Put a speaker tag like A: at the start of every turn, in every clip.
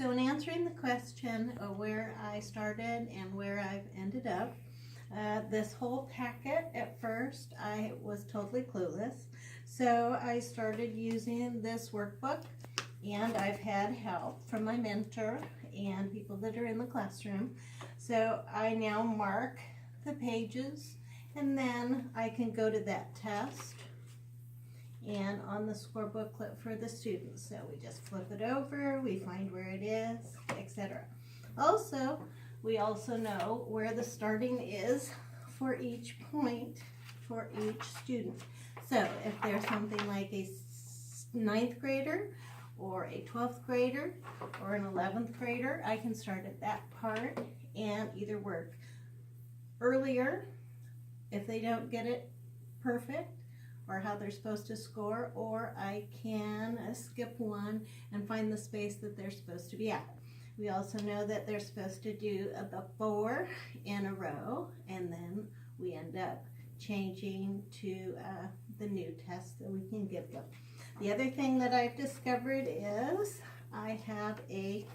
A: So in answering the question of where I started and where I've ended up, this whole packet, at first I was totally clueless. So I started using this workbook, and I've had help from my mentor and people that are in the classroom. So I now mark the pages, and then I can go to that test and on the score booklet for the students. So we just flip it over, we find where it is, etc. Also, we also know where the starting is for each point for each student. So if there's something like a 9th grader or a 12th grader or an 11th grader, I can start at that part and either work earlier if they don't get it perfect or how they're supposed to score, or I can skip one and find the space that they're supposed to be at. We also know that they're supposed to do the 4 in a row, and then we end up changing to the new test that we can give them. The other thing that I've discovered is I have a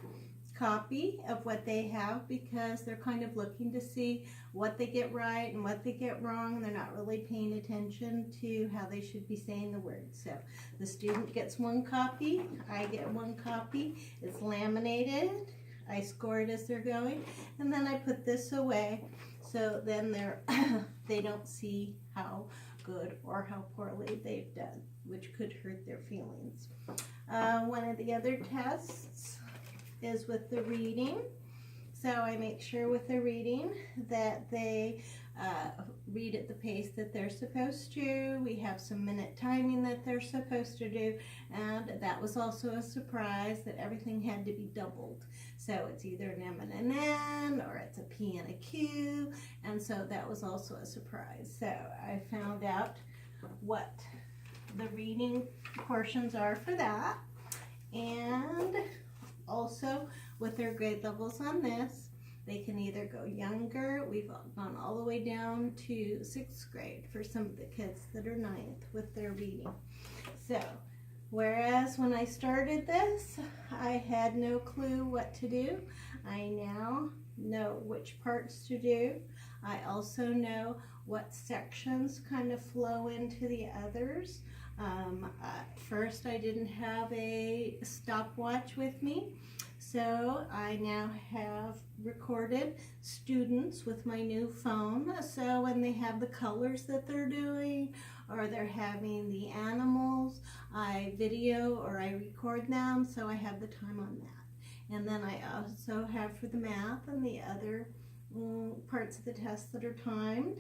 A: copy of what they have, because they're kind of looking to see what they get right and what they get wrong. They're not really paying attention to how they should be saying the words. So the student gets one copy, I get one copy, it's laminated, I score it as they're going, and then I put this away, so then they don't see how good or how poorly they've done, which could hurt their feelings. One of the other tests is with the reading. So I make sure with the reading that they read at the pace that they're supposed to. We have some minute timing that they're supposed to do, and that was also a surprise that everything had to be doubled. So it's either an M and an N, or it's a P and a Q, and so that was also a surprise. So I found out what the reading portions are for that, and also with their grade levels on this, they can either go younger. We've gone all the way down to 6th grade for some of the kids that are 9th with their reading. So whereas when I started this, I had no clue what to do, I now know which parts to do. I also know what sections kind of flow into the others. First, I didn't have a stopwatch with me, so I now have recorded students with my new phone. So when they have the colors that they're doing, or they're having the animals, I video or I record them, so I have the time on that. And then I also have for the math and the other parts of the test that are timed,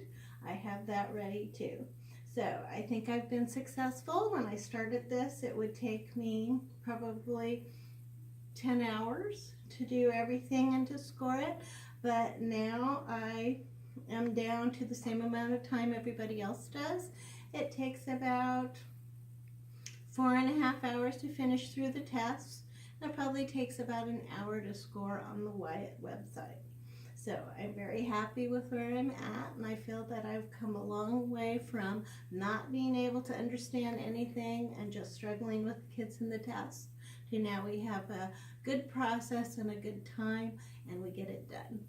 A: I have that ready too. So I think I've been successful. When I started this, it would take me probably 10 hours to do everything and to score it, but now I am down to the same amount of time everybody else does. It takes about 4.5 hours to finish through the tests. It probably takes about an hour to score on the Wyatt website. So I'm very happy with where I'm at, and I feel that I've come a long way from not being able to understand anything and just struggling with the kids in the test to now we have a good process and a good time, and we get it done.